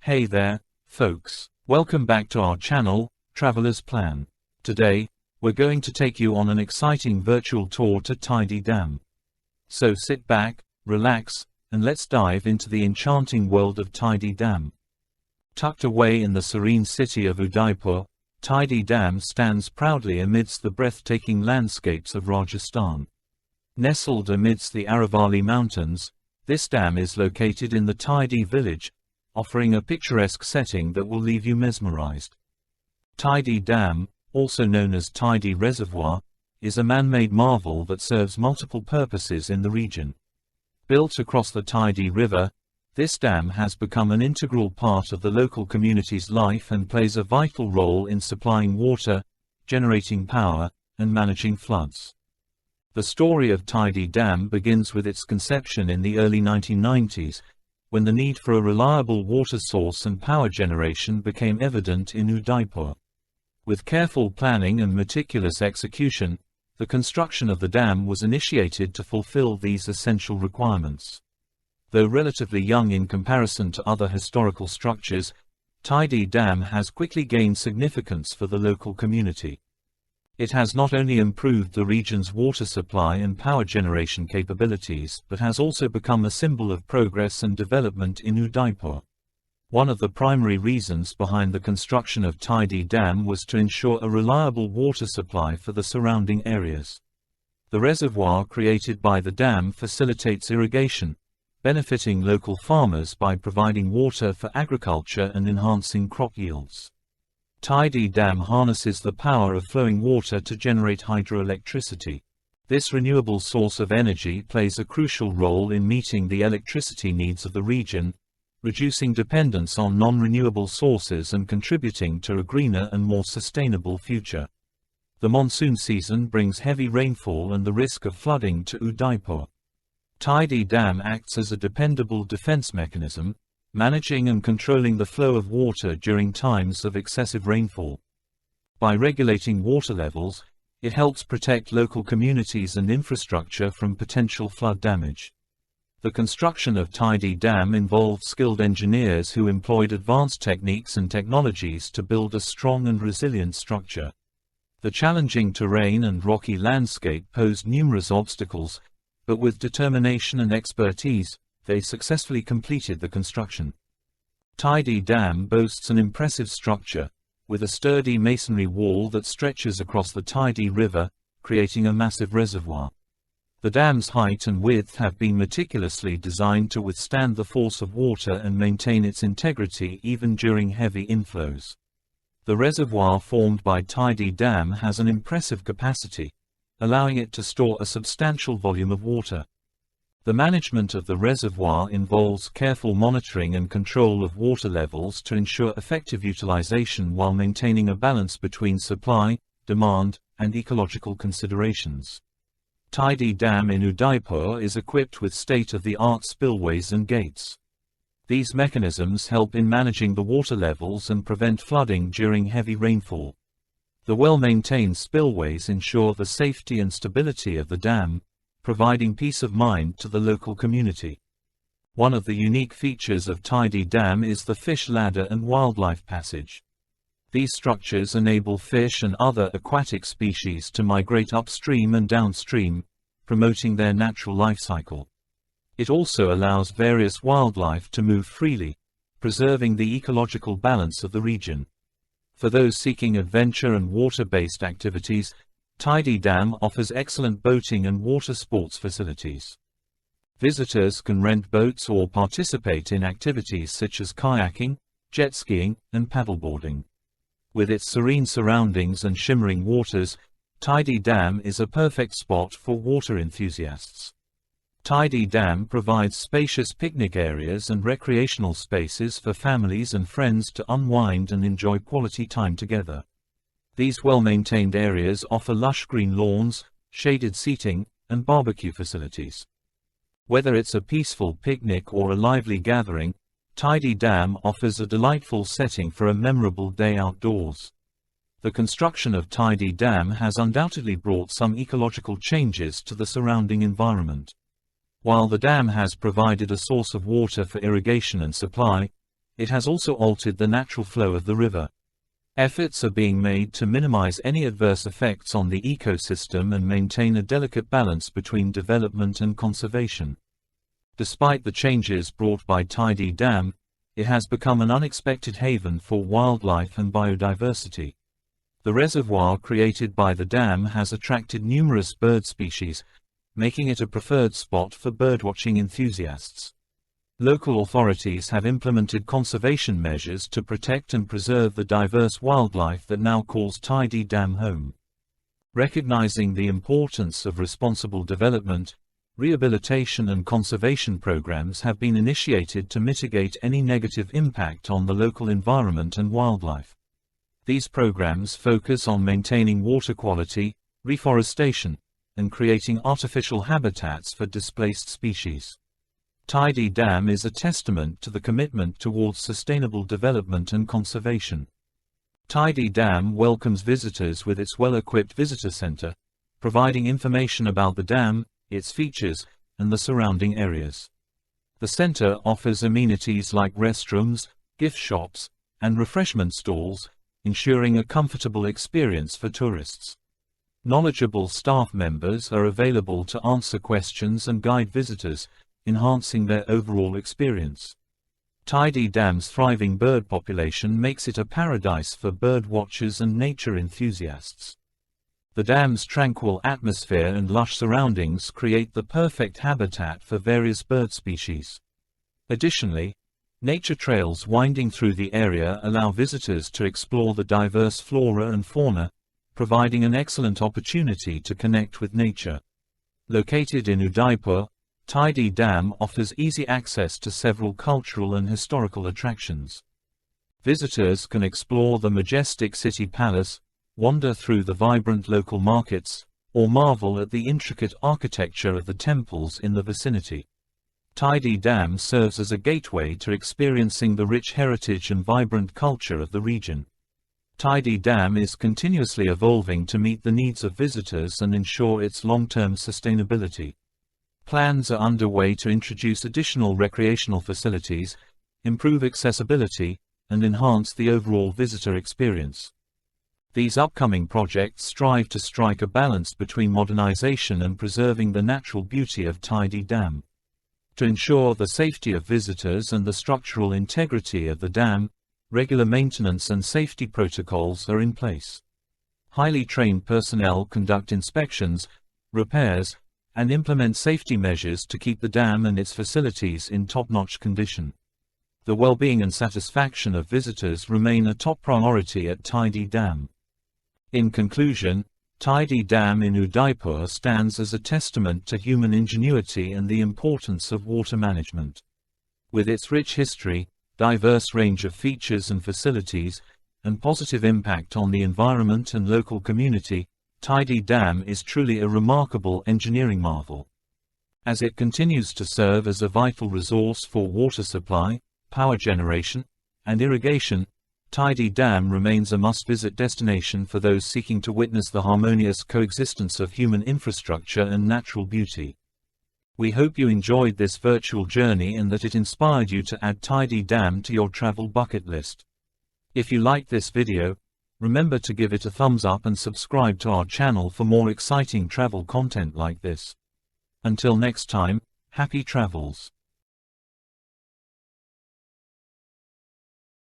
Hey there, folks. Welcome back to our channel, Traveler's Plan. Today, we're going to take you on an exciting virtual tour to Tidi Dam. So sit back, relax, and let's dive into the enchanting world of Tidi Dam. Tucked away in the serene city of Udaipur, Tidi Dam stands proudly amidst the breathtaking landscapes of Rajasthan. Nestled amidst the Aravalli Mountains, this dam is located in the Tidi village, offering a picturesque setting that will leave you mesmerized. Tidi Dam, also known as Tidi Reservoir, is a man-made marvel that serves multiple purposes in the region. Built across the Tidi River, this dam has become an integral part of the local community's life and plays a vital role in supplying water, generating power, and managing floods. The story of Tidi Dam begins with its conception in the early 1990s, when the need for a reliable water source and power generation became evident in Udaipur. With careful planning and meticulous execution, the construction of the dam was initiated to fulfill these essential requirements. Though relatively young in comparison to other historical structures, Tidi Dam has quickly gained significance for the local community. It has not only improved the region's water supply and power generation capabilities but has also become a symbol of progress and development in Udaipur. One of the primary reasons behind the construction of Tidi Dam was to ensure a reliable water supply for the surrounding areas. The reservoir created by the dam facilitates irrigation, benefiting local farmers by providing water for agriculture and enhancing crop yields. Tidi Dam harnesses the power of flowing water to generate hydroelectricity. This renewable source of energy plays a crucial role in meeting the electricity needs of the region, reducing dependence on non-renewable sources and contributing to a greener and more sustainable future. The monsoon season brings heavy rainfall and the risk of flooding to Udaipur. Tidi Dam acts as a dependable defense mechanism, managing and controlling the flow of water during times of excessive rainfall. By regulating water levels, it helps protect local communities and infrastructure from potential flood damage. The construction of Tidi Dam involved skilled engineers who employed advanced techniques and technologies to build a strong and resilient structure. The challenging terrain and rocky landscape posed numerous obstacles, but with determination and expertise, they successfully completed the construction. Tidi Dam boasts an impressive structure, with a sturdy masonry wall that stretches across the Tidi River, creating a massive reservoir. The dam's height and width have been meticulously designed to withstand the force of water and maintain its integrity even during heavy inflows. The reservoir formed by Tidi Dam has an impressive capacity, allowing it to store a substantial volume of water. The management of the reservoir involves careful monitoring and control of water levels to ensure effective utilization while maintaining a balance between supply, demand, and ecological considerations. Tidi Dam in Udaipur is equipped with state-of-the-art spillways and gates. These mechanisms help in managing the water levels and prevent flooding during heavy rainfall. The well-maintained spillways ensure the safety and stability of the dam, providing peace of mind to the local community. One of the unique features of Tidi Dam is the fish ladder and wildlife passage. These structures enable fish and other aquatic species to migrate upstream and downstream, promoting their natural life cycle. It also allows various wildlife to move freely, preserving the ecological balance of the region. For those seeking adventure and water-based activities, Tidi Dam offers excellent boating and water sports facilities. Visitors can rent boats or participate in activities such as kayaking, jet skiing, and paddleboarding. With its serene surroundings and shimmering waters, Tidi Dam is a perfect spot for water enthusiasts. Tidi Dam provides spacious picnic areas and recreational spaces for families and friends to unwind and enjoy quality time together. These well-maintained areas offer lush green lawns, shaded seating, and barbecue facilities. Whether it's a peaceful picnic or a lively gathering, Tidi Dam offers a delightful setting for a memorable day outdoors. The construction of Tidi Dam has undoubtedly brought some ecological changes to the surrounding environment. While the dam has provided a source of water for irrigation and supply, it has also altered the natural flow of the river. Efforts are being made to minimize any adverse effects on the ecosystem and maintain a delicate balance between development and conservation. Despite the changes brought by Tidi Dam, it has become an unexpected haven for wildlife and biodiversity. The reservoir created by the dam has attracted numerous bird species, making it a preferred spot for birdwatching enthusiasts. Local authorities have implemented conservation measures to protect and preserve the diverse wildlife that now calls Tidi Dam home. Recognizing the importance of responsible development, rehabilitation and conservation programs have been initiated to mitigate any negative impact on the local environment and wildlife. These programs focus on maintaining water quality, reforestation, and creating artificial habitats for displaced species. Tidi Dam is a testament to the commitment towards sustainable development and conservation. Tidi Dam welcomes visitors with its well-equipped visitor center, providing information about the dam, its features, and the surrounding areas. The center offers amenities like restrooms, gift shops, and refreshment stalls, ensuring a comfortable experience for tourists. Knowledgeable staff members are available to answer questions and guide visitors, enhancing their overall experience. Tidi Dam's thriving bird population makes it a paradise for bird watchers and nature enthusiasts. The dam's tranquil atmosphere and lush surroundings create the perfect habitat for various bird species. Additionally, nature trails winding through the area allow visitors to explore the diverse flora and fauna, providing an excellent opportunity to connect with nature. Located in Udaipur, Tidi Dam offers easy access to several cultural and historical attractions. Visitors can explore the majestic city palace, wander through the vibrant local markets, or marvel at the intricate architecture of the temples in the vicinity. Tidi Dam serves as a gateway to experiencing the rich heritage and vibrant culture of the region. Tidi Dam is continuously evolving to meet the needs of visitors and ensure its long-term sustainability. Plans are underway to introduce additional recreational facilities, improve accessibility, and enhance the overall visitor experience. These upcoming projects strive to strike a balance between modernization and preserving the natural beauty of Tidi Dam. To ensure the safety of visitors and the structural integrity of the dam, regular maintenance and safety protocols are in place. Highly trained personnel conduct inspections, repairs, and implement safety measures to keep the dam and its facilities in top-notch condition. The well-being and satisfaction of visitors remain a top priority at Tidi Dam. In conclusion, Tidi Dam in Udaipur stands as a testament to human ingenuity and the importance of water management. With its rich history, diverse range of features and facilities, and positive impact on the environment and local community, Tidi Dam is truly a remarkable engineering marvel. As it continues to serve as a vital resource for water supply, power generation, and irrigation, Tidi Dam remains a must-visit destination for those seeking to witness the harmonious coexistence of human infrastructure and natural beauty. We hope you enjoyed this virtual journey and that it inspired you to add Tidi Dam to your travel bucket list. If you liked this video, remember to give it a thumbs up and subscribe to our channel for more exciting travel content like this. Until next time, happy travels.